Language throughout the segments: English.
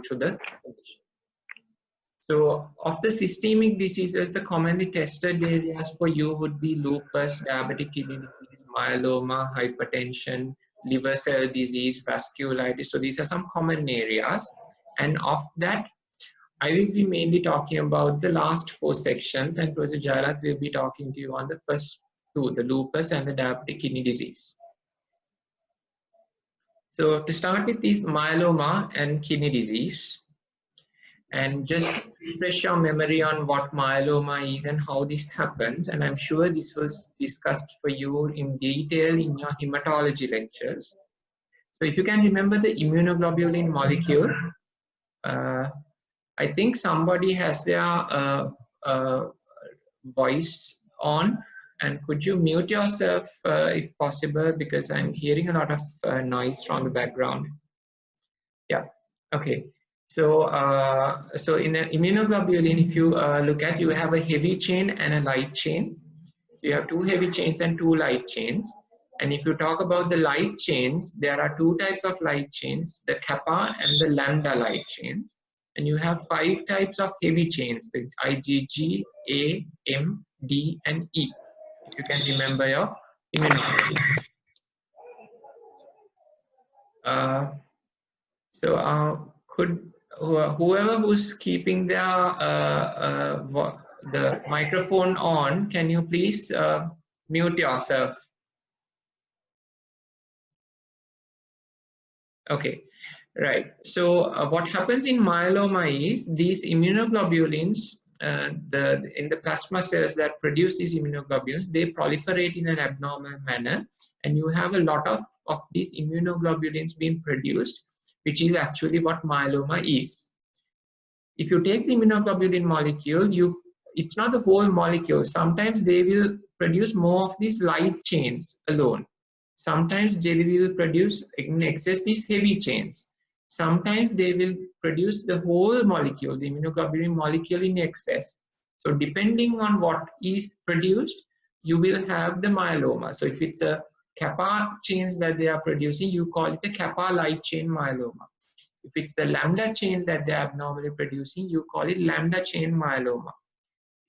to the condition. So of the systemic diseases, the commonly tested areas for you would be lupus, diabetic kidney disease, myeloma, hypertension, liver cell disease, vasculitis. So these are some common areas. And of that, I will be mainly talking about the last 4 sections, and Professor Jailath will be talking to you on the first 2, the lupus and the diabetic kidney disease. So to start with is myeloma and kidney disease, and just refresh your memory on what myeloma is and how this happens. And I'm sure this was discussed for you in detail in your hematology lectures. So if you can remember the immunoglobulin molecule, I think somebody has their voice on, and could you mute yourself if possible, because I'm hearing a lot of noise from the background. Yeah, okay. So, so in an immunoglobulin, if you look at, you have a heavy chain and a light chain. So you have 2 heavy chains and 2 light chains. And if you talk about the light chains, there are 2 types of light chains, the kappa and the lambda light chains. And you have 5 types of heavy chains, the IgG, A, M, D, and E, if you can remember your immunology. Could whoever who's keeping their the microphone on, can you please mute yourself? Okay. Right. So what happens in myeloma is these immunoglobulins, in the plasma cells that produce these immunoglobulins, they proliferate in an abnormal manner, and you have a lot of these immunoglobulins being produced, which is actually what myeloma is. If you take the immunoglobulin molecule, it's not the whole molecule. Sometimes they will produce more of these light chains alone. Sometimes they will produce in excess these heavy chains. Sometimes they will produce the whole molecule, the immunoglobulin molecule in excess. So depending on what is produced, you will have the myeloma. So if it's a kappa chains that they are producing, you call it a kappa light chain myeloma. If it's the lambda chain that they are abnormally producing, you call it lambda chain myeloma.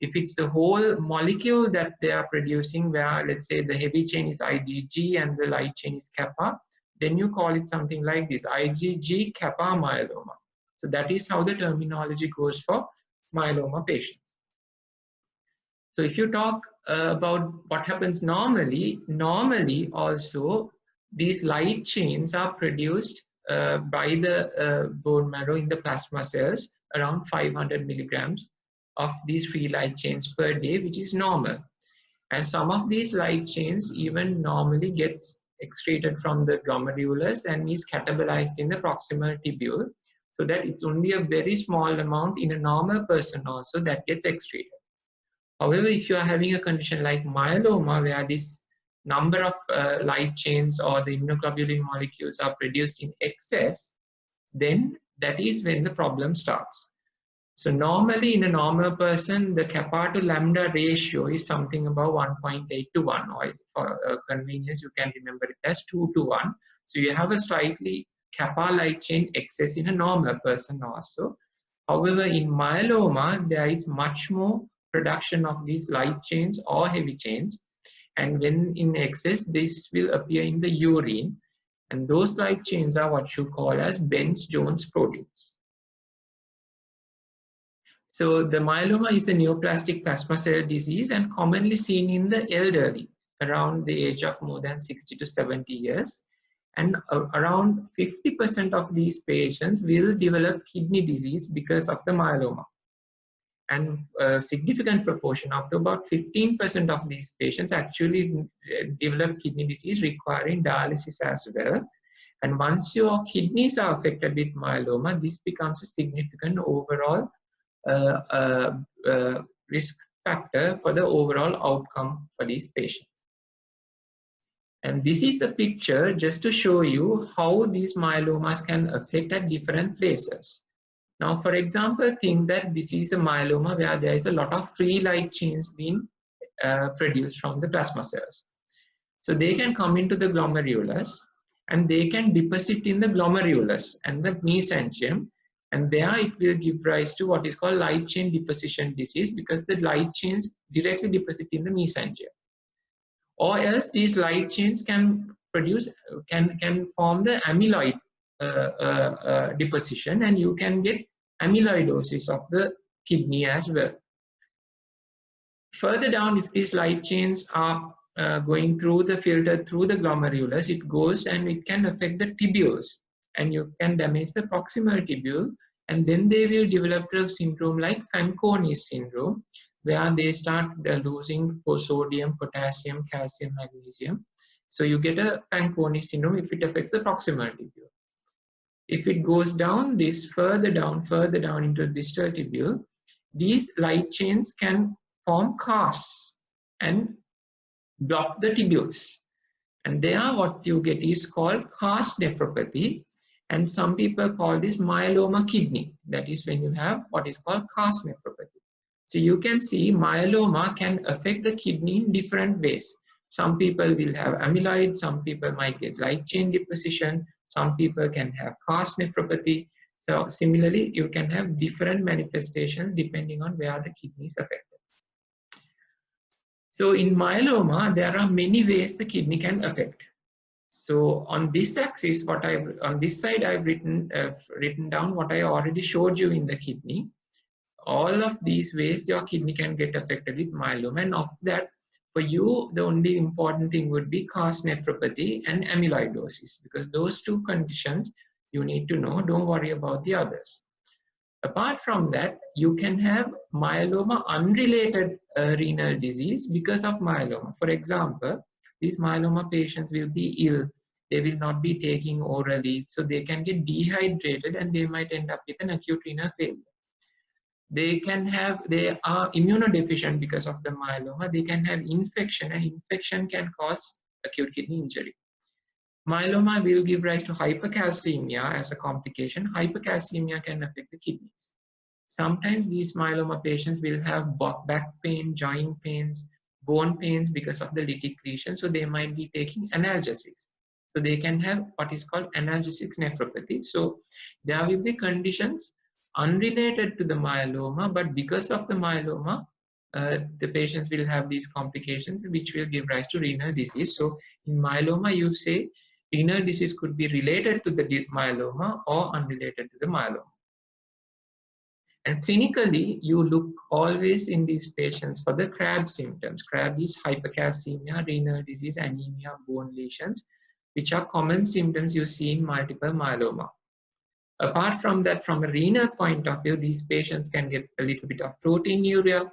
If it's the whole molecule that they are producing, where let's say the heavy chain is IgG and the light chain is kappa, then you call it something like this, IgG kappa myeloma. So that is how the terminology goes for myeloma patients. So if you talk about what happens normally also these light chains are produced by the bone marrow in the plasma cells, around 500 milligrams of these free light chains per day, which is normal. And some of these light chains even normally gets excreted from the glomerulus and is catabolized in the proximal tubule, so that it's only a very small amount in a normal person also that gets excreted. However, if you are having a condition like myeloma, where this number of light chains or the immunoglobulin molecules are produced in excess, then that is when the problem starts. So normally in a normal person, the kappa to lambda ratio is something about 1.8 to 1, or for convenience, you can remember it as 2 to 1. So you have a slightly kappa light chain excess in a normal person also. However, in myeloma, there is much more production of these light chains or heavy chains. And when in excess, this will appear in the urine. And those light chains are what you call as Bence-Jones proteins. So the myeloma is a neoplastic plasma cell disease and commonly seen in the elderly around the age of more than 60 to 70 years. And around 50% of these patients will develop kidney disease because of the myeloma. And a significant proportion, up to about 15% of these patients actually develop kidney disease requiring dialysis as well. And once your kidneys are affected with myeloma, this becomes a significant overall risk factor for the overall outcome for these patients. And this is a picture just to show you how these myelomas can affect at different places. Now, for example, think that this is a myeloma where there is a lot of free light chains being produced from the plasma cells. So they can come into the glomerulus and they can deposit in the glomerulus and the mesenchyme And there it will give rise to what is called light chain deposition disease, because the light chains directly deposit in the mesangium. Or else these light chains can form the amyloid deposition, and you can get amyloidosis of the kidney as well. Further down, if these light chains are going through the filter through the glomerulus, it goes and it can affect the tubules, and you can damage the proximal tubule, and then they will develop a syndrome like Fanconi's syndrome, where they start losing sodium, potassium, calcium, magnesium. So you get a Fanconi's syndrome if it affects the proximal tubule. If it goes down this further down into the distal tubule, these light chains can form casts and block the tubules. And there what you get is called cast nephropathy, and some people call this myeloma kidney. That is when you have what is called cast nephropathy. So you can see myeloma can affect the kidney in different ways. Some people will have amyloid, some people might get light chain deposition, some people can have cast nephropathy. So similarly, you can have different manifestations depending on where the kidney is affected. So in myeloma, there are many ways the kidney can affect. So on this axis, on this side, I've written down what I already showed you in the kidney. All of these ways your kidney can get affected with myeloma, and of that, for you, the only important thing would be cast nephropathy and amyloidosis, because those two conditions you need to know. Don't worry about the others. Apart from that, you can have myeloma unrelated renal disease because of myeloma. For example, these myeloma patients will be ill. They will not be taking orally, so they can get dehydrated and they might end up with an acute renal failure. They are immunodeficient because of the myeloma. They can have infection, and infection can cause acute kidney injury. Myeloma will give rise to hypercalcemia as a complication. Hypercalcemia can affect the kidneys. Sometimes these myeloma patients will have back pain, joint pains, bone pains because of the lytic lesion, so they might be taking analgesics. So they can have what is called analgesic nephropathy. So there will be conditions unrelated to the myeloma, but because of the myeloma, the patients will have these complications which will give rise to renal disease. So in myeloma, you say renal disease could be related to the myeloma or unrelated to the myeloma. And clinically, you look always in these patients for the CRAB symptoms. CRAB is hypercalcemia, renal disease, anemia, bone lesions, which are common symptoms you see in multiple myeloma. Apart from that, from a renal point of view, these patients can get a little bit of proteinuria.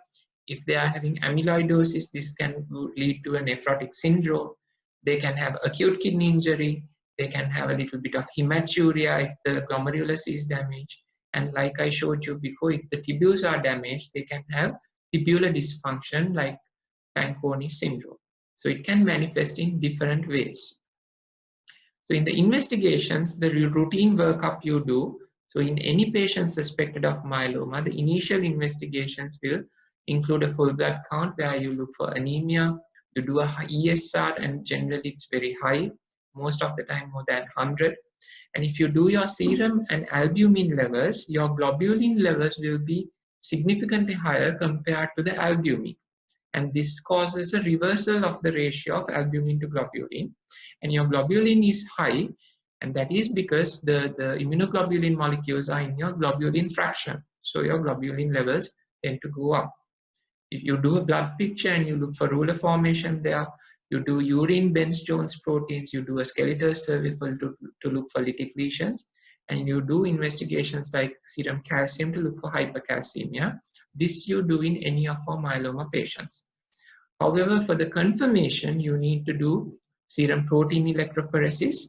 If they are having amyloidosis, this can lead to a nephrotic syndrome. They can have acute kidney injury. They can have a little bit of hematuria if the glomerulus is damaged. And like I showed you before, if the tubules are damaged, they can have tubular dysfunction like Fanconi's syndrome. So it can manifest in different ways. So in the investigations, the routine workup you do, so in any patient suspected of myeloma, the initial investigations will include a full blood count where you look for anemia, you do a ESR, and generally it's very high, most of the time more than 100. And if you do your serum and albumin levels, your globulin levels will be significantly higher compared to the albumin. And this causes a reversal of the ratio of albumin to globulin. And your globulin is high, and that is because the immunoglobulin molecules are in your globulin fraction. So your globulin levels tend to go up. If you do a blood picture and you look for ruler formation there, you do urine Benz-Jones proteins, you do a skeletal survey to look for lytic lesions, and you do investigations like serum calcium to look for hypercalcemia. This you do in any of our myeloma patients. However, for the confirmation, you need to do serum protein electrophoresis.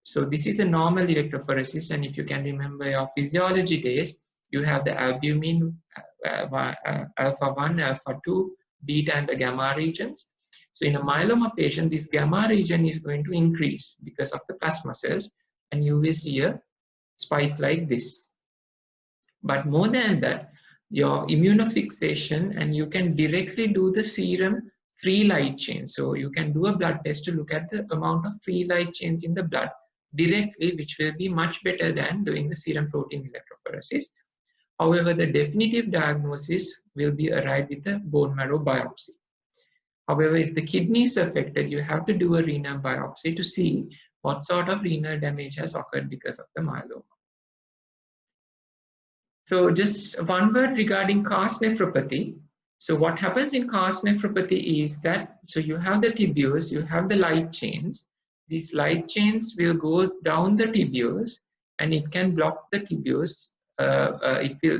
So this is a normal electrophoresis, and if you can remember your physiology days, you have the albumin, alpha 1, alpha 2, beta, and the gamma regions. So in a myeloma patient, this gamma region is going to increase because of the plasma cells, and you will see a spike like this. But more than that, your immunofixation, and you can directly do the serum free light chain. So you can do a blood test to look at the amount of free light chains in the blood directly, which will be much better than doing the serum protein electrophoresis. However, the definitive diagnosis will be arrived with a bone marrow biopsy. However, if the kidney is affected, you have to do a renal biopsy to see what sort of renal damage has occurred because of the myeloma. So just one word regarding cast nephropathy. So what happens in cast nephropathy is that, so you have the tubules, you have the light chains. These light chains will go down the tubules and it can block the tubules.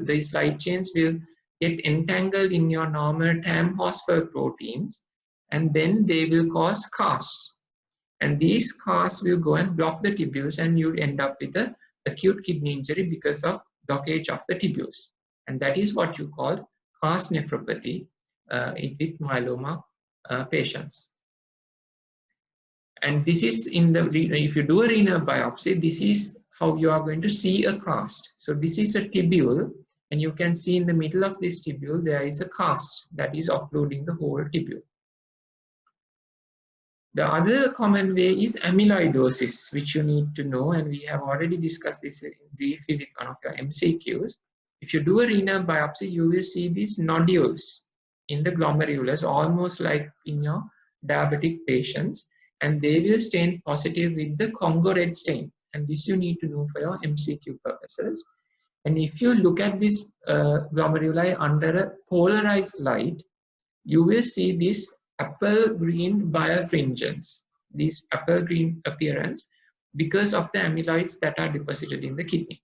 These light chains will get entangled in your normal TAM phosphoproteins, and then they will cause casts. And these casts will go and block the tubules, and you end up with an acute kidney injury because of blockage of the tubules. And that is what you call cast nephropathy with myeloma patients. And this is if you do a renal biopsy, this is how you are going to see a cast. So this is a tubule, and you can see in the middle of this tubule there is a cast that is occluding the whole tubule. The other common way is amyloidosis, which you need to know, and we have already discussed this briefly with one of your MCQs. If you do a renal biopsy, you will see these nodules in the glomerulus, almost like in your diabetic patients, and they will stain positive with the Congo red stain. And this you need to know for your MCQ purposes. And if you look at this glomeruli under a polarized light, you will see this apple green birefringence, this apple green appearance, because of the amyloids that are deposited in the kidney.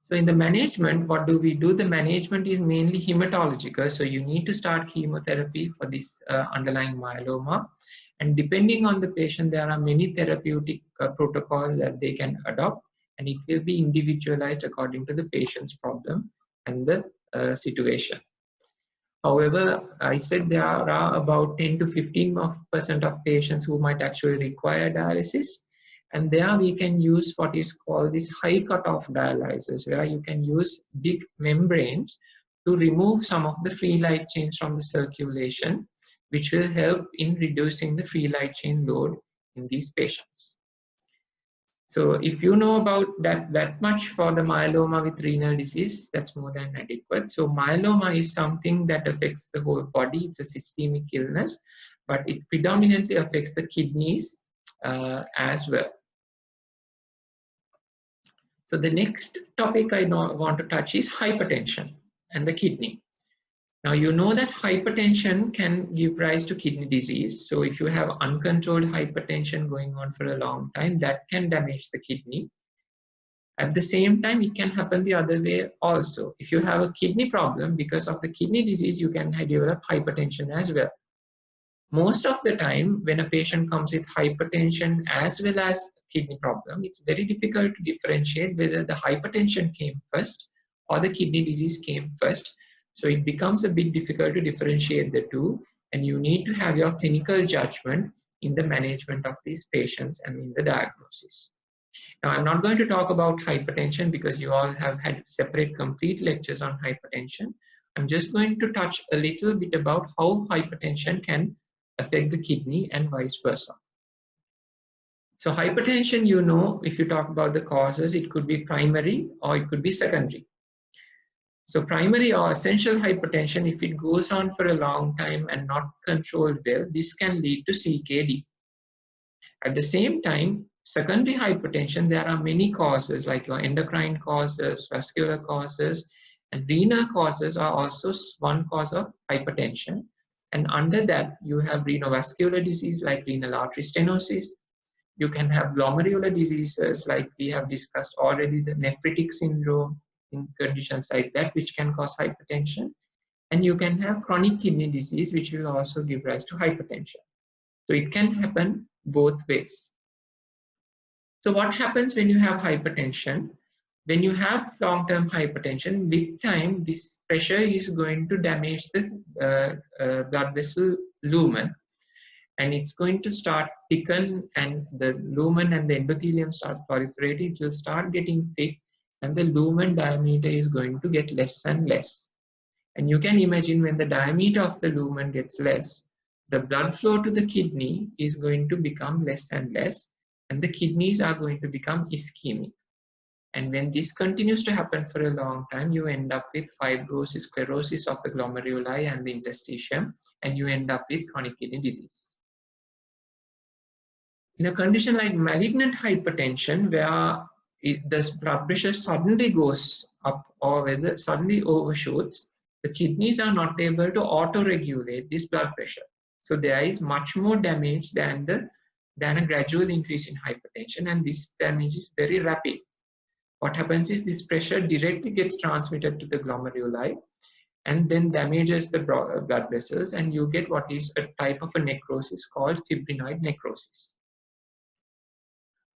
So in the management, what do we do? The management is mainly hematological. So you need to start chemotherapy for this underlying myeloma. And depending on the patient, there are many therapeutic protocols that they can adopt, and it will be individualized according to the patient's problem and the situation. However, I said there are about 10 to 15% of patients who might actually require dialysis. And there we can use what is called this high cutoff dialysis, where you can use big membranes to remove some of the free light chains from the circulation, which will help in reducing the free light chain load in these patients. So if you know about that much for the myeloma with renal disease, that's more than adequate. So myeloma is something that affects the whole body. It's a systemic illness, but it predominantly affects the kidneys as well. So the next topic I want to touch is hypertension and the kidney. Now you know that hypertension can give rise to kidney disease. So if you have uncontrolled hypertension going on for a long time, that can damage the kidney. At the same time, it can happen the other way also. If you have a kidney problem, because of the kidney disease, you can develop hypertension as well. Most of the time, when a patient comes with hypertension as well as kidney problem, it's very difficult to differentiate whether the hypertension came first or the kidney disease came first. So it becomes a bit difficult to differentiate the two, and you need to have your clinical judgment in the management of these patients and in the diagnosis. Now, I'm not going to talk about hypertension because you all have had separate complete lectures on hypertension. I'm just going to touch a little bit about how hypertension can affect the kidney and vice versa. So hypertension, you know, if you talk about the causes, it could be primary or it could be secondary. So primary or essential hypertension, if it goes on for a long time and not controlled well, this can lead to CKD. At the same time, secondary hypertension, there are many causes like your endocrine causes, vascular causes, and renal causes are also one cause of hypertension. And under that, you have renovascular disease like renal artery stenosis. You can have glomerular diseases like we have discussed already, the nephritic syndrome, in conditions like that, which can cause hypertension. And you can have chronic kidney disease, which will also give rise to hypertension. So it can happen both ways. So what happens when you have hypertension? When you have long-term hypertension, with time, this pressure is going to damage the blood vessel lumen, and it's going to start thicken, and the lumen and the endothelium starts proliferating. It will start getting thick, and the lumen diameter is going to get less and less. And you can imagine when the diameter of the lumen gets less, the blood flow to the kidney is going to become less and less, and the kidneys are going to become ischemic. And when this continues to happen for a long time, you end up with fibrosis, sclerosis of the glomeruli and the interstitium, and you end up with chronic kidney disease. In a condition like malignant hypertension, where the blood pressure suddenly goes up or whether suddenly overshoots, the kidneys are not able to auto-regulate this blood pressure. So there is much more damage than a gradual increase in hypertension, and this damage is very rapid. What happens is this pressure directly gets transmitted to the glomeruli and then damages the blood vessels, and you get what is a type of a necrosis called fibrinoid necrosis.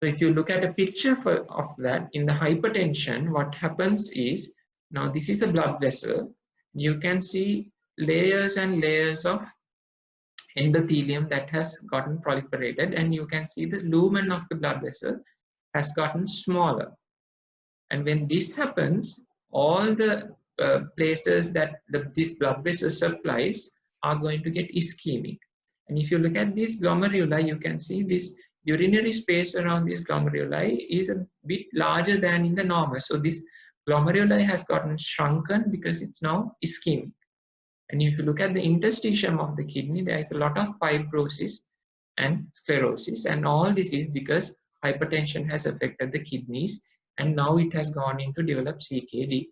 So if you look at a picture of that, in the hypertension, what happens is, now this is a blood vessel. You can see layers and layers of endothelium that has gotten proliferated, and you can see the lumen of the blood vessel has gotten smaller. And when this happens, all the places that this blood vessel supplies are going to get ischemic. And if you look at this glomeruli, you can see this urinary space around this glomeruli is a bit larger than in the normal. So this glomeruli has gotten shrunken because it's now ischemic. And if you look at the interstitium of the kidney, there is a lot of fibrosis and sclerosis. And all this is because hypertension has affected the kidneys, and now it has gone into develop CKD.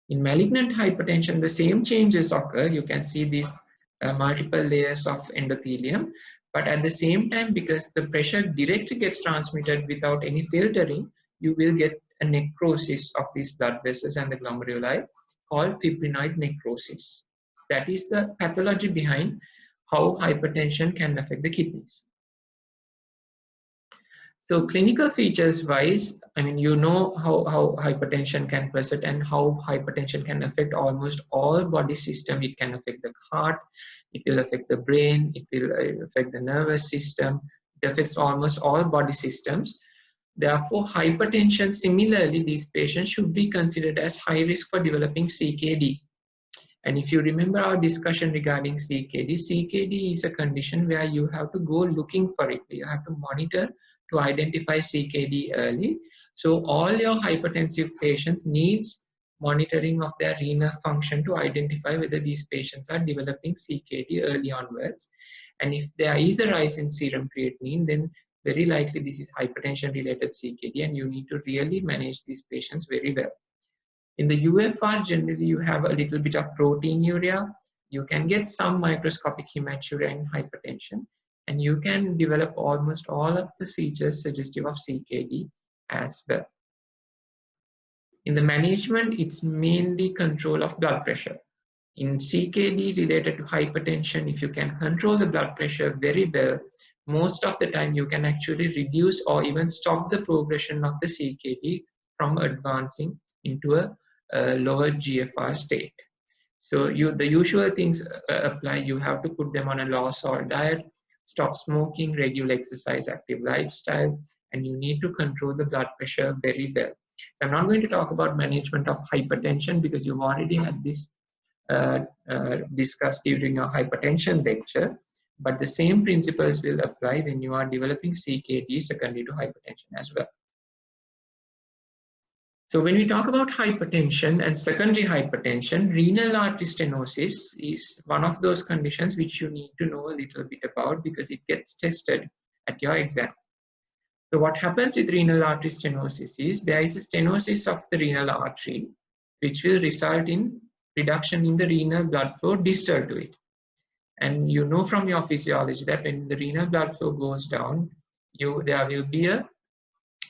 In malignant hypertension, the same changes occur. You can see these multiple layers of endothelium, but at the same time, because the pressure directly gets transmitted without any filtering, you will get a necrosis of these blood vessels and the glomeruli called fibrinoid necrosis. That is the pathology behind how hypertension can affect the kidneys. So clinical features wise, I mean, you know how hypertension can present and how hypertension can affect almost all body system. It can affect the heart, it will affect the brain, it will affect the nervous system, it affects almost all body systems. Therefore, hypertension, similarly, these patients should be considered as high risk for developing CKD. And if you remember our discussion regarding CKD, CKD is a condition where you have to go looking for it. You have to monitor to identify CKD early. So all your hypertensive patients needs monitoring of their renal function to identify whether these patients are developing CKD early onwards. And if there is a rise in serum creatinine, then very likely this is hypertension related CKD, and you need to really manage these patients very well. In the UFR, generally you have a little bit of proteinuria. You can get some microscopic hematuria in hypertension, and you can develop almost all of the features suggestive of CKD as well. In the management, it's mainly control of blood pressure. In CKD related to hypertension, if you can control the blood pressure very well, most of the time you can actually reduce or even stop the progression of the CKD from advancing into a lower GFR state. So the usual things apply. You have to put them on a low salt diet, stop smoking, regular exercise, active lifestyle, and you need to control the blood pressure very well. So I'm not going to talk about management of hypertension because you've already had this discussed during our hypertension lecture, but the same principles will apply when you are developing CKD secondary to hypertension as well. So when we talk about hypertension and secondary hypertension, renal artery stenosis is one of those conditions which you need to know a little bit about because it gets tested at your exam. So what happens with renal artery stenosis is there is a stenosis of the renal artery which will result in reduction in the renal blood flow distal to it. And you know from your physiology that when the renal blood flow goes down, there will be a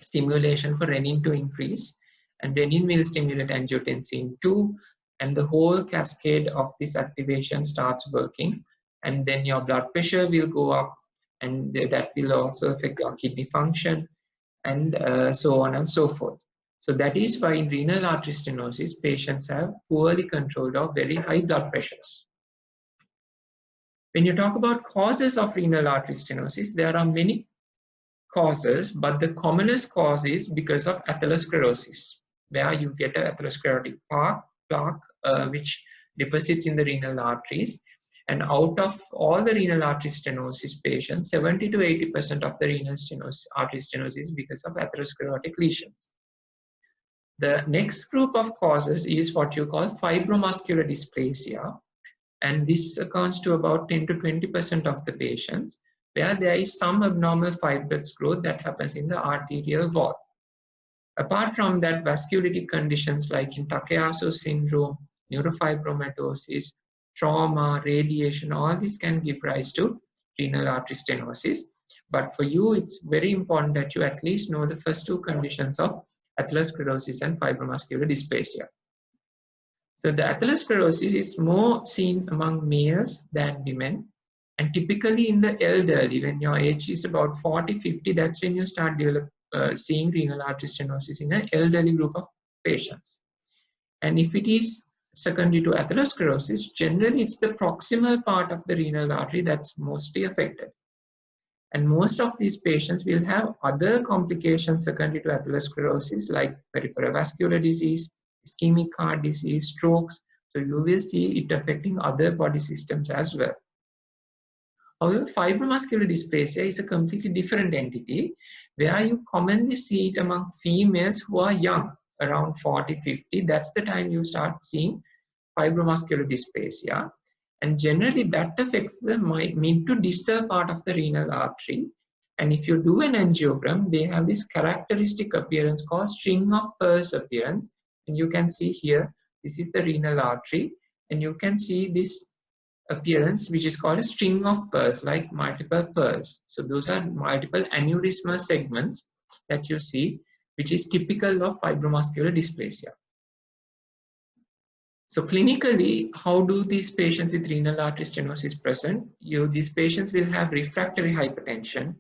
stimulation for renin to increase, and renin will stimulate angiotensin II, and the whole cascade of this activation starts working, and then your blood pressure will go up, and that will also affect your kidney function, and so on and so forth. So that is why in renal artery stenosis, patients have poorly controlled or very high blood pressures. When you talk about causes of renal artery stenosis, there are many causes, but the commonest cause is because of atherosclerosis, where you get an atherosclerotic plaque which deposits in the renal arteries. And out of all the renal artery stenosis patients, 70 to 80% of the renal artery stenosis is because of atherosclerotic lesions. The next group of causes is what you call fibromuscular dysplasia, and this accounts to about 10 to 20% of the patients, where there is some abnormal fibrous growth that happens in the arterial wall. Apart from that, vasculitic conditions like in Takayasu syndrome, neurofibromatosis, trauma, radiation, all this can give rise to renal artery stenosis. But for you, it's very important that you at least know the first two conditions of atherosclerosis and fibromuscular dysplasia. So the atherosclerosis is more seen among males than women, and typically in the elderly, when your age is about 40, 50, that's when you start seeing renal artery stenosis in an elderly group of patients. And if it is secondary to atherosclerosis, generally it's the proximal part of the renal artery that's mostly affected. And most of these patients will have other complications secondary to atherosclerosis like peripheral vascular disease, ischemic heart disease, strokes. So you will see it affecting other body systems as well. However, fibromuscular dysplasia is a completely different entity where you commonly see it among females who are young, around 40, 50. That's the time you start seeing fibromuscular dysplasia. And generally that affects the mid to distal part of the renal artery. And if you do an angiogram, they have this characteristic appearance called string of pearls appearance. And you can see here, this is the renal artery, and you can see this appearance which is called a string of pearls, like multiple pearls. So those are multiple aneurysmal segments that you see, which is typical of fibromuscular dysplasia. So clinically, how do these patients with renal artery stenosis present? These patients will have refractory hypertension.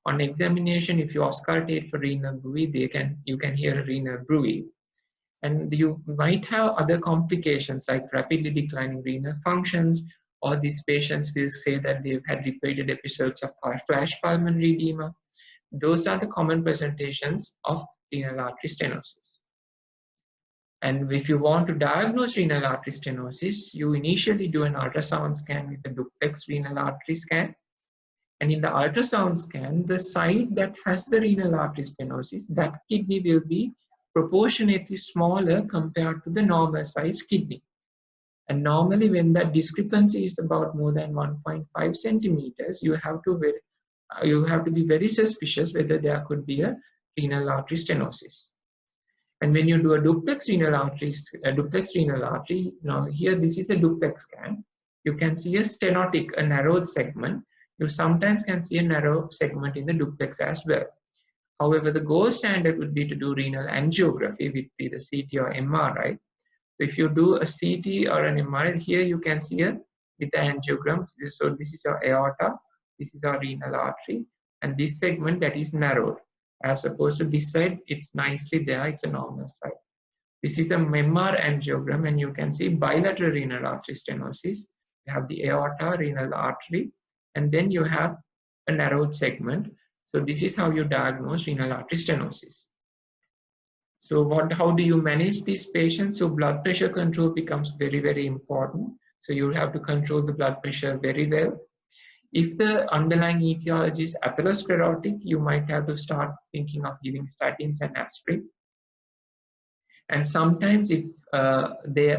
On examination, if you auscultate for renal bruit, you can hear a renal bruit. And you might have other complications like rapidly declining renal functions, or these patients will say that they've had repeated episodes of flash pulmonary edema. Those are the common presentations of renal artery stenosis. And if you want to diagnose renal artery stenosis, you initially do an ultrasound scan with a duplex renal artery scan. And in the ultrasound scan, the site that has the renal artery stenosis, that kidney will be proportionately smaller compared to the normal sized kidney. And normally when that discrepancy is about more than 1.5 centimeters, you have to be very suspicious whether there could be a renal artery stenosis. And when you do a duplex renal artery, now here this is a duplex scan, you can see a stenotic, a narrowed segment. You sometimes can see a narrow segment in the duplex as well. However, the gold standard would be to do renal angiography with either CT or MRI. So if you do a CT or an MRI, here you can see with the angiogram. So this is your aorta, this is our renal artery, and this segment that is narrowed. As opposed to this side, it's nicely there, it's a normal side. This is a MR angiogram, and you can see bilateral renal artery stenosis. You have the aorta, renal artery, and then you have a narrowed segment. So this is how you diagnose renal artery stenosis. So how do you manage these patients? So blood pressure control becomes very, very important. So you have to control the blood pressure very well. If the underlying etiology is atherosclerotic, you might have to start thinking of giving statins and aspirin. And sometimes if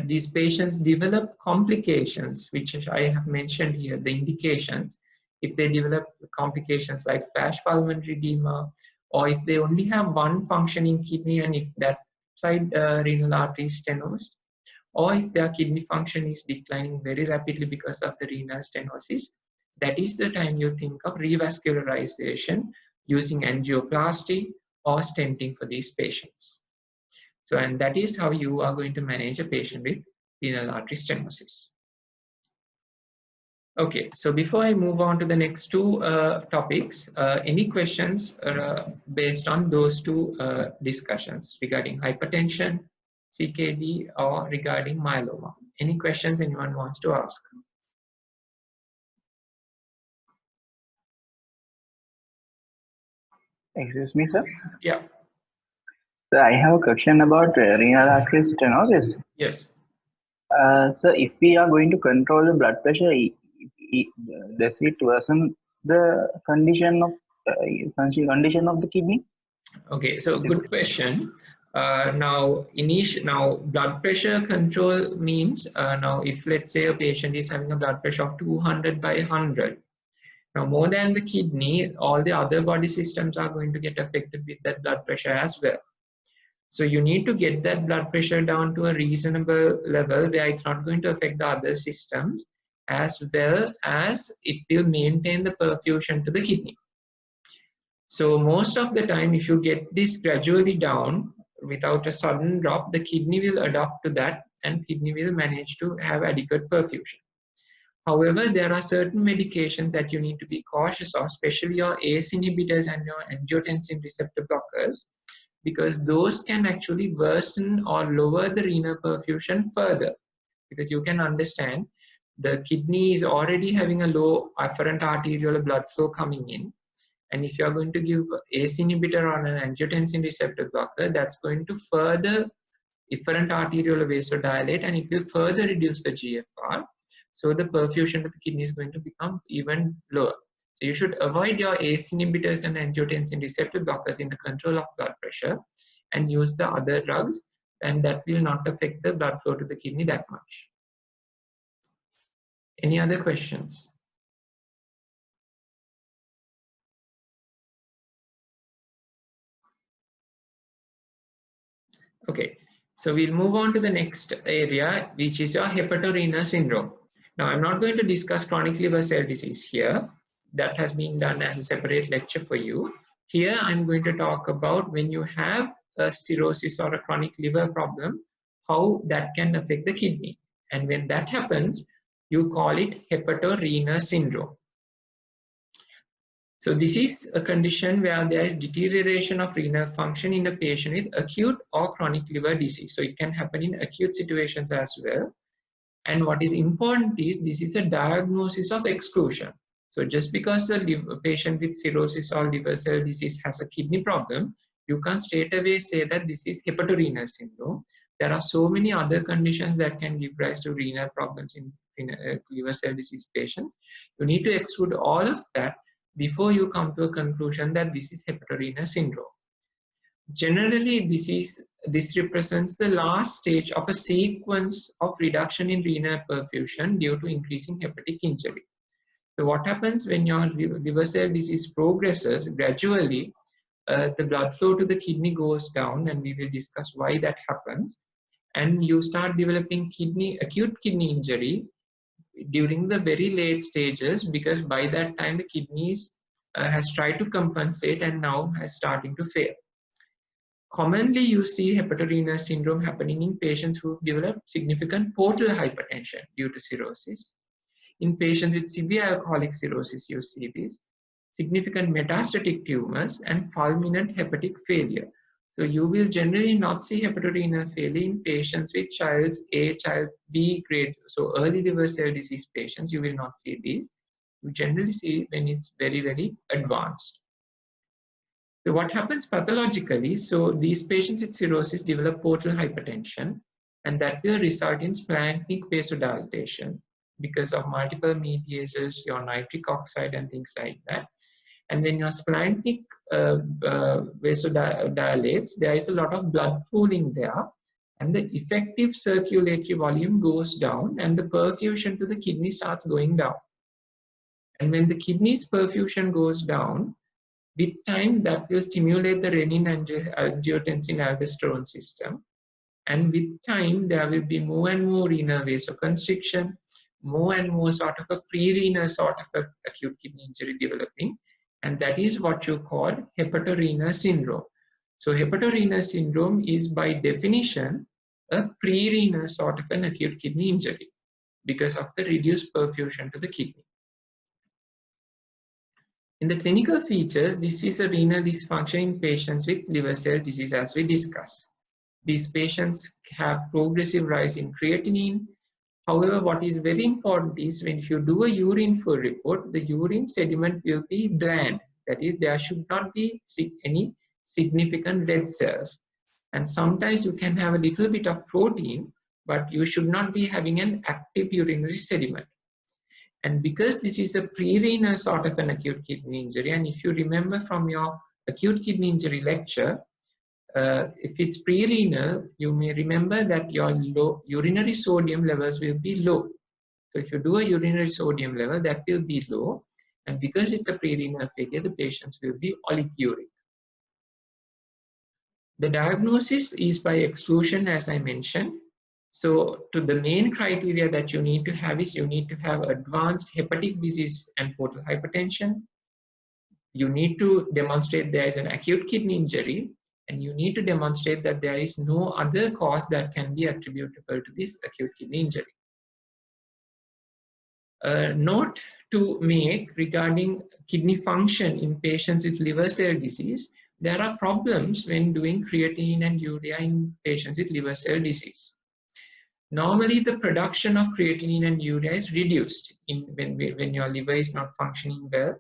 these patients develop complications, which I have mentioned here, the indications, if they develop complications like flash pulmonary edema, or if they only have one functioning kidney and if that side renal artery is stenosed, or if their kidney function is declining very rapidly because of the renal stenosis, that is the time you think of revascularization using angioplasty or stenting for these patients. So, and that is how you are going to manage a patient with renal artery stenosis. Okay, so before I move on to the next two topics, any questions based on those two discussions regarding hypertension, CKD, or regarding myeloma? Any questions anyone wants to ask? Excuse me, sir? Yeah. So I have a question about renal artery stenosis. Yes. So if we are going to control the blood pressure, does it worsen the condition of condition of the kidney? Okay, so good question. Now blood pressure control means now if let's say a patient is having a blood pressure of 200 by 100. Now more than the kidney, all the other body systems are going to get affected with that blood pressure as well. So you need to get that blood pressure down to a reasonable level where it's not going to affect the other systems, as well as it will maintain the perfusion to the kidney. So most of the time, if you get this gradually down without a sudden drop, the kidney will adapt to that and kidney will manage to have adequate perfusion. However, there are certain medications that you need to be cautious of, especially your ACE inhibitors and your angiotensin receptor blockers, because those can actually worsen or lower the renal perfusion further. Because you can understand the kidney is already having a low afferent arterial blood flow coming in. And if you're going to give ACE inhibitor or an angiotensin receptor blocker, that's going to further efferent arteriole vasodilate and it will further reduce the GFR. So the perfusion to the kidney is going to become even lower. So you should avoid your ACE inhibitors and angiotensin receptor blockers in the control of blood pressure and use the other drugs, and that will not affect the blood flow to the kidney that much. Any other questions? Okay, so we'll move on to the next area, which is your hepatorenal syndrome. Now, I'm not going to discuss chronic liver cell disease here. That has been done as a separate lecture for you. Here, I'm going to talk about when you have a cirrhosis or a chronic liver problem, how that can affect the kidney. And when that happens, you call it hepatorenal syndrome. So this is a condition where there is deterioration of renal function in a patient with acute or chronic liver disease. So it can happen in acute situations as well. And what is important is this is a diagnosis of exclusion. So just because a patient with cirrhosis or liver cell disease has a kidney problem, you can't straight away say that this is hepatorenal syndrome. There are so many other conditions that can give rise to renal problems in liver cell disease patients. You need to exclude all of that before you come to a conclusion that this is hepatorenal syndrome. Generally, this represents the last stage of a sequence of reduction in renal perfusion due to increasing hepatic injury. So what happens when your liver cell disease progresses gradually, the blood flow to the kidney goes down, and we will discuss why that happens, and you start developing acute kidney injury during the very late stages, because by that time the kidneys has tried to compensate and now has starting to fail. Commonly, you see hepatorenal syndrome happening in patients who develop significant portal hypertension due to cirrhosis. In patients with severe alcoholic cirrhosis, you see this. Significant metastatic tumors and fulminant hepatic failure. So you will generally not see hepatorenal failure in patients with child A, child B grade. So early liver cell disease patients, you will not see these. You generally see when it's very, very advanced. So what happens pathologically? So these patients with cirrhosis develop portal hypertension, and that will result in splanchnic vasodilatation because of multiple mediators, your nitric oxide and things like that. And when your splanchnic vasodilates, there is a lot of blood pooling there, and the effective circulatory volume goes down, and the perfusion to the kidney starts going down. And when the kidney's perfusion goes down, with time, that will stimulate the renin and angiotensin aldosterone system. And with time, there will be more and more renal vasoconstriction, more and more sort of a pre-renal sort of acute kidney injury developing. And that is what you call hepatorenal syndrome. So hepatorenal syndrome is by definition a pre-renal sort of an acute kidney injury because of the reduced perfusion to the kidney. In the clinical features, this is a renal dysfunction in patients with liver cell disease, as we discussed. These patients have progressive rise in creatinine. However, what is very important is when you do a urine flow report, the urine sediment will be bland. That is, there should not be any significant red cells. And sometimes you can have a little bit of protein, but you should not be having an active urinary sediment. And because this is a pre-renal sort of an acute kidney injury, and if you remember from your acute kidney injury lecture, if it's pre-renal, you may remember that your urinary sodium levels will be low. So if you do a urinary sodium level, that will be low. And because it's a pre-renal failure, the patients will be oliguric. The diagnosis is by exclusion, as I mentioned. So to the main criteria that you need to have is you need to have advanced hepatic disease and portal hypertension. You need to demonstrate there is an acute kidney injury, and you need to demonstrate that there is no other cause that can be attributable to this acute kidney injury. Note to make regarding kidney function in patients with liver cell disease, there are problems when doing creatinine and urea in patients with liver cell disease. Normally, the production of creatinine and urea is reduced when your liver is not functioning well.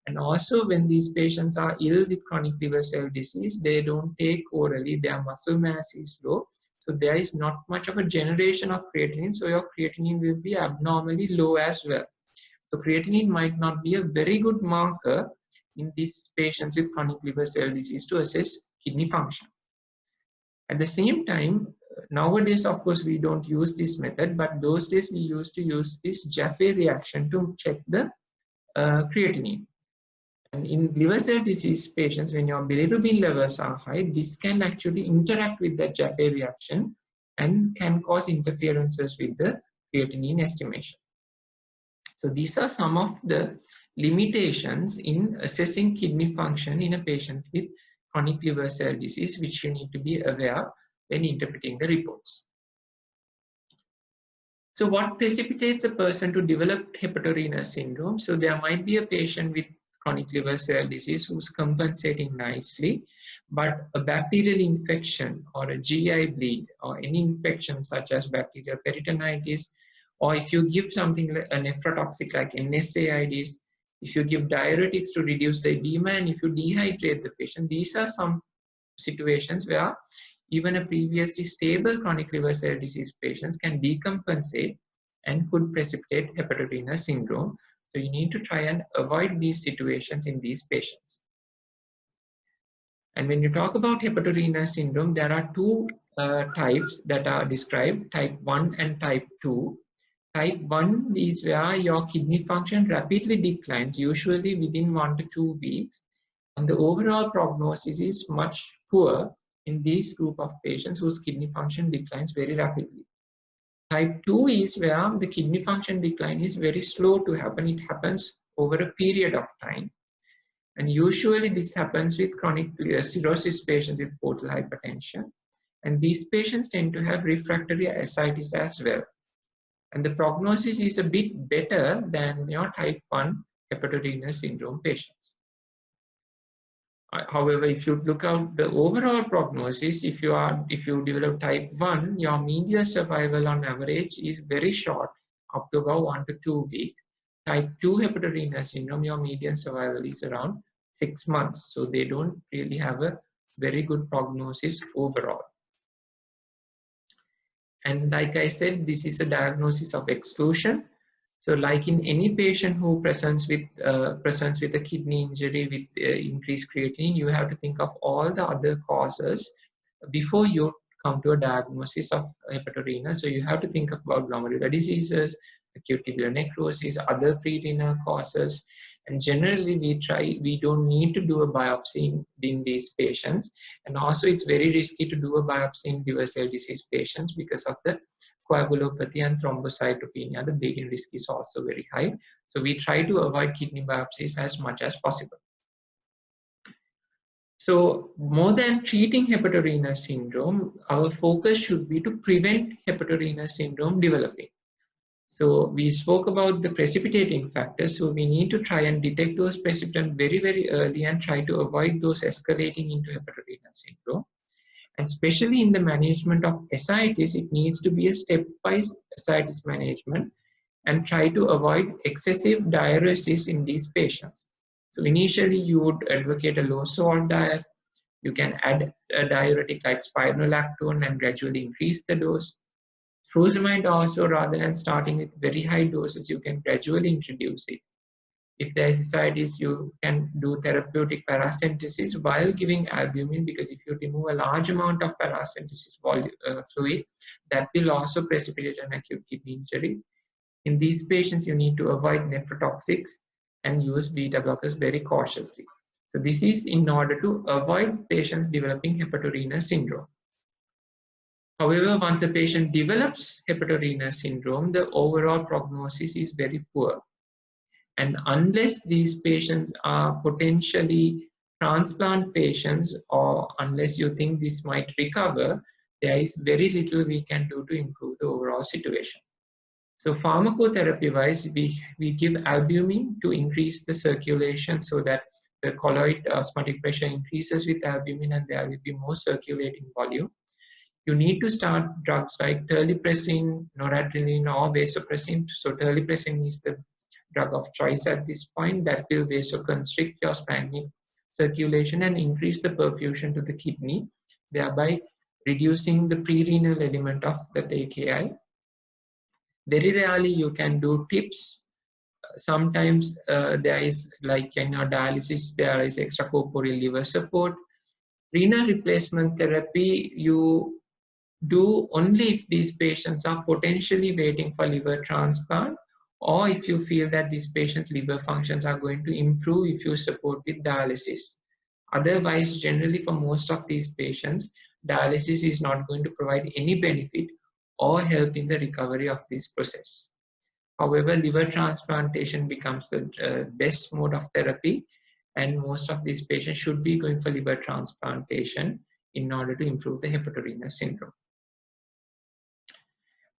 And also when these patients are ill with chronic liver cell disease, they don't take orally, their muscle mass is low. So there is not much of a generation of creatinine, so your creatinine will be abnormally low as well. So creatinine might not be a very good marker in these patients with chronic liver cell disease to assess kidney function. At the same time, nowadays, of course, we don't use this method, but those days we used to use this Jaffe reaction to check the creatinine. And in liver cell disease patients, when your bilirubin levels are high, this can actually interact with the Jaffe reaction and can cause interferences with the creatinine estimation. So these are some of the limitations in assessing kidney function in a patient with chronic liver cell disease, which you need to be aware when interpreting the reports. So what precipitates a person to develop hepatorenal syndrome? So there might be a patient with chronic liver cell disease who's compensating nicely, but a bacterial infection or a GI bleed or any infection such as bacterial peritonitis, or if you give something like a nephrotoxic like NSAIDs, if you give diuretics to reduce the edema, and if you dehydrate the patient, these are some situations where even a previously stable chronic liver cell disease patients can decompensate and could precipitate hepatorenal syndrome. So you need to try and avoid these situations in these patients. And when you talk about hepatorenal syndrome, there are two types that are described, type 1 and type 2. Type 1 is where your kidney function rapidly declines, usually within 1 to 2 weeks. And the overall prognosis is much poor in this group of patients whose kidney function declines very rapidly. Type 2 is where the kidney function decline is very slow to happen. It happens over a period of time. And usually this happens with chronic cirrhosis patients with portal hypertension. And these patients tend to have refractory ascites as well. And the prognosis is a bit better than your type 1 hepatorenal syndrome patients. However, if you look at the overall prognosis, if you develop type 1, your median survival on average is very short, up to about 1 to 2 weeks. Type 2 hepatorenal syndrome, your median survival is around 6 months. So they don't really have a very good prognosis overall. And like I said, this is a diagnosis of exclusion. So like in any patient who presents with a kidney injury with increased creatinine, you have to think of all the other causes before you come to a diagnosis of hepatorenal. So you have to think about glomerular diseases, acute tubular necrosis, other pre-renal causes. And generally we don't need to do a biopsy in these patients. And also it's very risky to do a biopsy in liver cell disease patients because of the coagulopathy and thrombocytopenia. The bleeding risk is also very high. So we try to avoid kidney biopsies as much as possible. So more than treating hepatorenal syndrome, our focus should be to prevent hepatorenal syndrome developing. So we spoke about the precipitating factors. So we need to try and detect those precipitants very, very early and try to avoid those escalating into hepatorenal syndrome. And especially in the management of ascites, it needs to be a stepwise ascites management and try to avoid excessive diuresis in these patients. So initially you would advocate a low salt diet. You can add a diuretic like spironolactone and gradually increase the dose. Furosemide also, rather than starting with very high doses, you can gradually introduce it. If there is ascites, you can do therapeutic paracentesis while giving albumin, because if you remove a large amount of paracentesis fluid, that will also precipitate an acute kidney injury. In these patients, you need to avoid nephrotoxics and use beta blockers very cautiously. So this is in order to avoid patients developing hepatorenal syndrome. However, once a patient develops hepatorenal syndrome, the overall prognosis is very poor. And unless these patients are potentially transplant patients, or unless you think this might recover, there is very little we can do to improve the overall situation. So pharmacotherapy-wise, we give albumin to increase the circulation so that the colloid osmotic pressure increases with albumin and there will be more circulating volume. You need to start drugs like terlipressin, noradrenaline, or vasopressin. So terlipressin is the drug of choice at this point that will vasoconstrict your splanchnic circulation and increase the perfusion to the kidney, thereby reducing the pre-renal element of the AKI. Very rarely you can do TIPS. Sometimes there is, like in our dialysis, there is extracorporeal liver support. Renal replacement therapy you do only if these patients are potentially waiting for liver transplant, or if you feel that these patients' liver functions are going to improve if you support with dialysis. Otherwise, generally for most of these patients, dialysis is not going to provide any benefit or help in the recovery of this process. However, liver transplantation becomes the best mode of therapy, and most of these patients should be going for liver transplantation in order to improve the hepatorenal syndrome.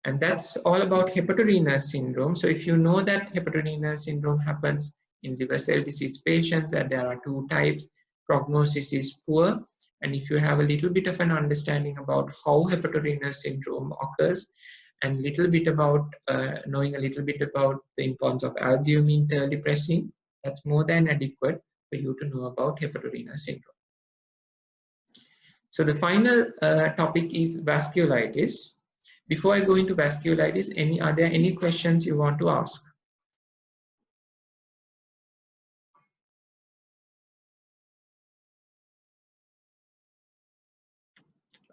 And that's all about hepatorenal syndrome. So if you know that hepatorenal syndrome happens in liver cell disease patients, that there are two types, prognosis is poor. And if you have a little bit of an understanding about how hepatorenal syndrome occurs, and little bit about knowing a little bit about the importance of albumin, terlipressin, that's more than adequate for you to know about hepatorenal syndrome. So the final topic is vasculitis. Before I go into vasculitis, are there any questions you want to ask?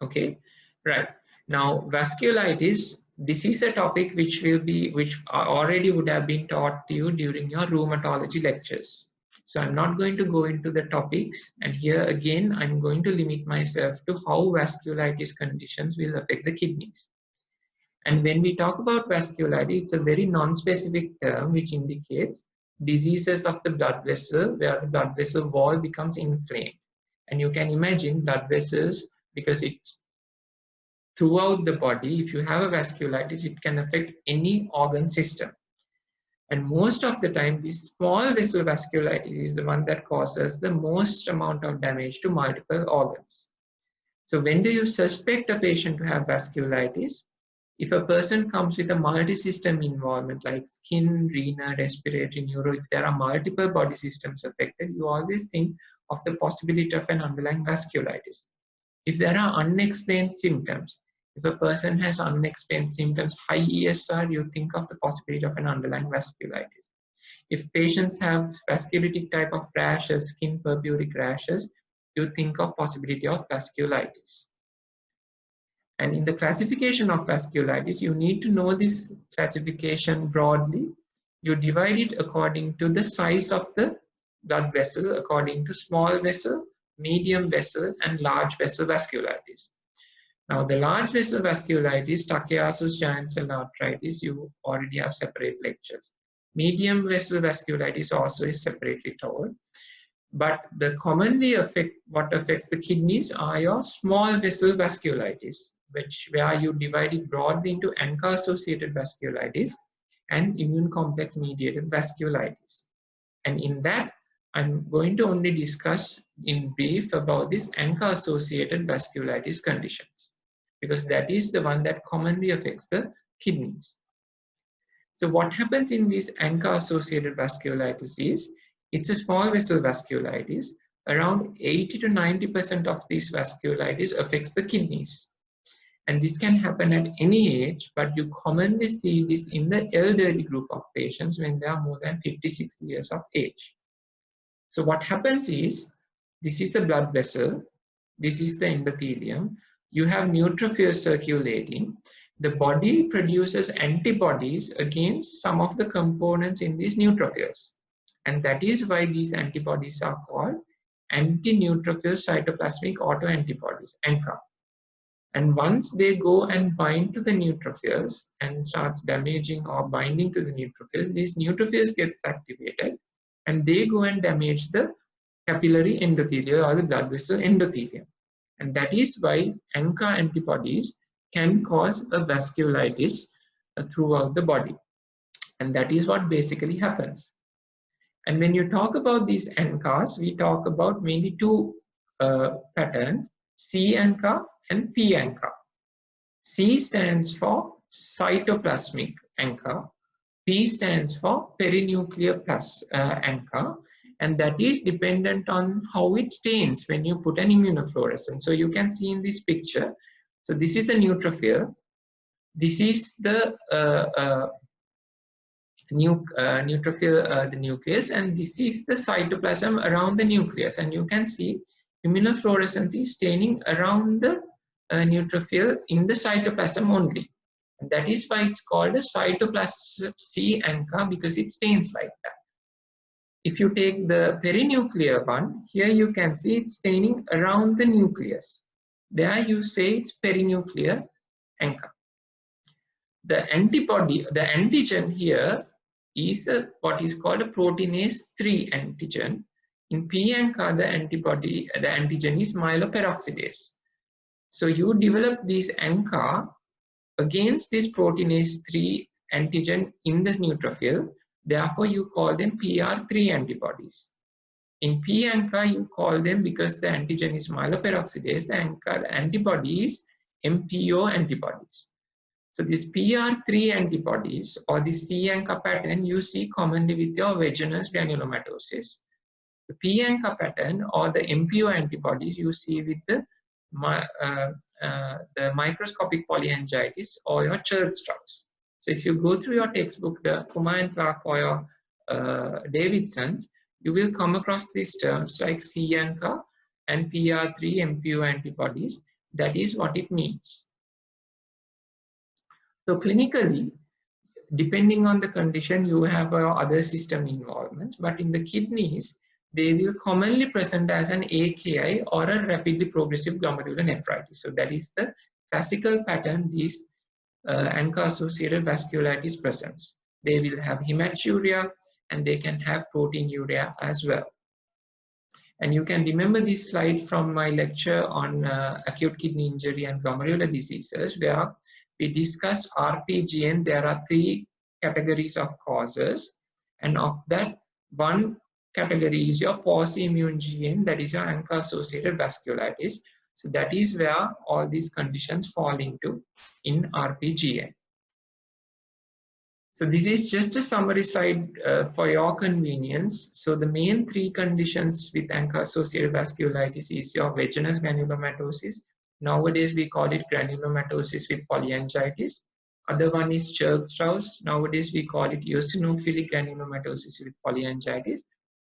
Okay, right. Now, vasculitis, this is a topic which already would have been taught to you during your rheumatology lectures. So I'm not going to go into the topics, and here again, I'm going to limit myself to how vasculitis conditions will affect the kidneys. And when we talk about vasculitis, it's a very non-specific term which indicates diseases of the blood vessel where the blood vessel wall becomes inflamed. And you can imagine blood vessels, because it's throughout the body, if you have a vasculitis, it can affect any organ system. And most of the time, this small vessel vasculitis is the one that causes the most amount of damage to multiple organs. So when do you suspect a patient to have vasculitis? If a person comes with a multi-system involvement like skin, renal, respiratory, neuro, if there are multiple body systems affected, you always think of the possibility of an underlying vasculitis. If there are unexplained symptoms, if a person has unexplained symptoms, high ESR, you think of the possibility of an underlying vasculitis. If patients have vasculitic type of rashes, skin purpuric rashes, you think of possibility of vasculitis. And in the classification of vasculitis, you need to know this classification broadly. You divide it according to the size of the blood vessel, according to small vessel, medium vessel, and large vessel vasculitis. Now, the large vessel vasculitis, Takayasu's giant cell arteritis, you already have separate lectures. Medium vessel vasculitis also is separately told. But the commonly what affects the kidneys are your small vessel vasculitis, where you divide it broadly into ANCA-associated vasculitis and immune complex mediated vasculitis. And in that, I'm going to only discuss in brief about this ANCA-associated vasculitis conditions, because that is the one that commonly affects the kidneys. So what happens in this ANCA-associated vasculitis is, it's a small vessel vasculitis. Around 80 to 90% of this vasculitis affects the kidneys. And this can happen at any age, but you commonly see this in the elderly group of patients when they are more than 56 years of age. So what happens is, this is a blood vessel, this is the endothelium, you have neutrophils circulating, the body produces antibodies against some of the components in these neutrophils. And that is why these antibodies are called anti-neutrophil cytoplasmic autoantibodies, ANCA. And once they go and bind to the neutrophils and starts damaging or binding to the neutrophils, these neutrophils get activated and they go and damage the capillary endothelium or the blood vessel endothelium. And that is why ANCA antibodies can cause a vasculitis throughout the body. And that is what basically happens. And when you talk about these ANCAs, we talk about mainly two patterns, C ANCA and P ANCA. C stands for cytoplasmic ANCA, P stands for perinuclear ANCA, and that is dependent on how it stains when you put an immunofluorescent. So you can see in this picture, so this is a neutrophil, this is the neutrophil, the nucleus, and this is the cytoplasm around the nucleus. And you can see immunofluorescence is staining around the neutrophil in the cytoplasm only. And that is why it's called a cytoplasm C ANCA, because it stains like that. If you take the perinuclear one, here you can see it's staining around the nucleus. There you say it's perinuclear ANCA. The antibody, the antigen here is what is called a proteinase 3 antigen. In P ANCA, the antigen is myeloperoxidase. So you develop this ANCA against this proteinase 3 antigen in the neutrophil. Therefore, you call them PR3 antibodies. In P ANCA, you call them, because the antigen is myeloperoxidase, the antibody is MPO antibodies. So these PR3 antibodies or the C ANCA pattern you see commonly with your vaginous granulomatosis. The P ANCA pattern or the MPO antibodies you see with the microscopic polyangiitis or your Church-Strauss. So if you go through your textbook, the Kumar and Clark or your Davidson's, you will come across these terms like C ANCA and PR3 MPO antibodies. That is what it means. So clinically, depending on the condition, you have other system involvements, but in the kidneys, they will commonly present as an AKI or a rapidly progressive glomerular nephritis. So that is the classical pattern these ANCA-associated vasculitis presents. They will have hematuria and they can have proteinuria as well. And you can remember this slide from my lecture on acute kidney injury and glomerular diseases, where we discussed RPGN. There are 3 categories of causes, and of that, one category is your post-immune GN, that is your ANCA-associated vasculitis. So that is where all these conditions fall into in RPGN. So this is just a summary slide for your convenience. So the main 3 conditions with ANCA-associated vasculitis is your vaginous granulomatosis. Nowadays we call it granulomatosis with polyangiitis. Other one is Church-Strauss. Nowadays we call it eosinophilic granulomatosis with polyangiitis,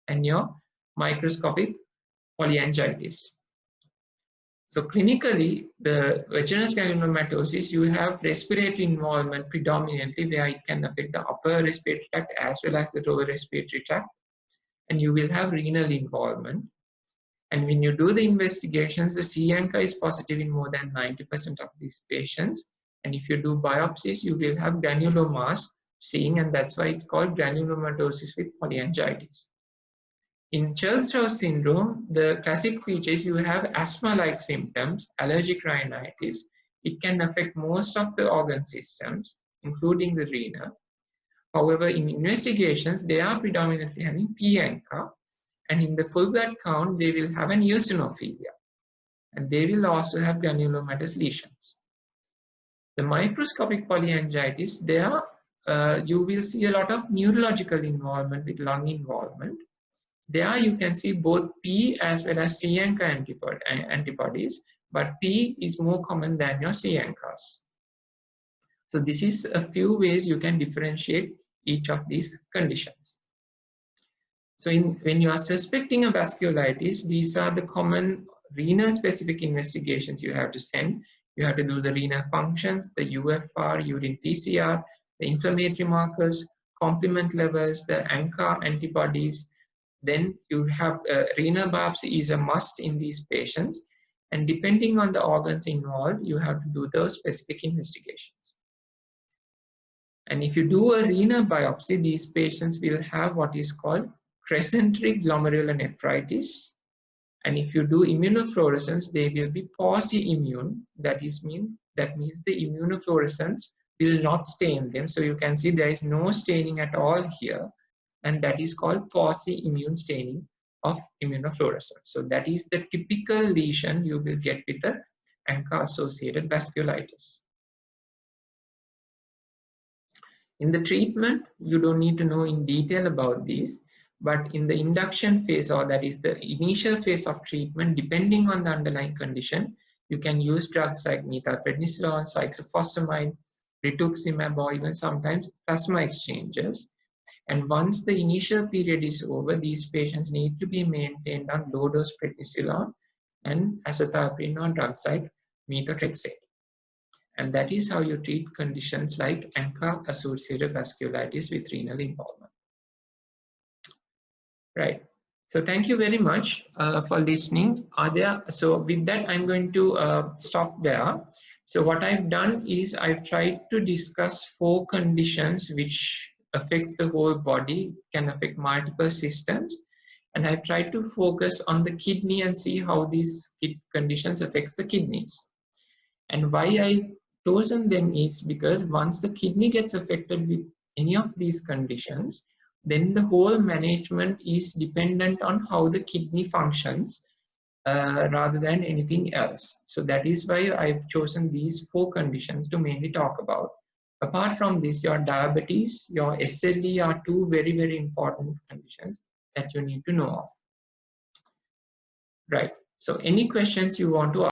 and your microscopic polyangiitis. So clinically, the vaginous granulomatosis, you have respiratory involvement predominantly, where it can affect the upper respiratory tract as well as the lower respiratory tract, and you will have renal involvement. And when you do the investigations, the C ANCA is positive in more than 90% of these patients. And if you do biopsies, you will have granulomas seeing, and that's why it's called granulomatosis with polyangiitis. In Church-Strauss syndrome, the classic features, you have asthma-like symptoms, allergic rhinitis. It can affect most of the organ systems, including the renal. However, in investigations, they are predominantly having P ANCA, and in the full blood count, they will have an eosinophilia, and they will also have granulomatous lesions. The microscopic polyangiitis, there you will see a lot of neurological involvement with lung involvement. There you can see both P as well as C ANCA antibodies, but P is more common than your C ANCAs. So this is a few ways you can differentiate each of these conditions. So when you are suspecting a vasculitis, these are the common renal specific investigations you have to send. You have to do the renal functions, the UFR, urine PCR, the inflammatory markers, complement levels, the ANCA antibodies. Then you have renal biopsy is a must in these patients. And depending on the organs involved, you have to do those specific investigations. And if you do a renal biopsy, these patients will have what is called crescentric glomerulonephritis. And if you do immunofluorescence, they will be pauci-immune. That means the immunofluorescence will not stain them. So you can see there is no staining at all here. And that is called pauci-immune staining of immunofluorescence. So that is the typical lesion you will get with the ANCA-associated vasculitis. In the treatment, you don't need to know in detail about these, but in the induction phase, or that is the initial phase of treatment, depending on the underlying condition, you can use drugs like methylprednisolone, cyclophosphamide, rituximab, or even sometimes plasma exchanges. And once the initial period is over, these patients need to be maintained on low-dose prednisolone and azathioprine or drugs like methotrexate. And that is how you treat conditions like ANCA-associated vasculitis with renal involvement. Right. So thank you very much for listening. So with that, I'm going to stop there. So what I've done is I've tried to discuss 4 conditions which affects the whole body, can affect multiple systems. And I've tried to focus on the kidney and see how these conditions affects the kidneys. And why I chosen them is because once the kidney gets affected with any of these conditions, then the whole management is dependent on how the kidney functions rather than anything else. So that is why I've chosen these 4 conditions to mainly talk about. Apart from this, your diabetes, your SLE are 2 very, very important conditions that you need to know of. Right. So any questions you want to ask?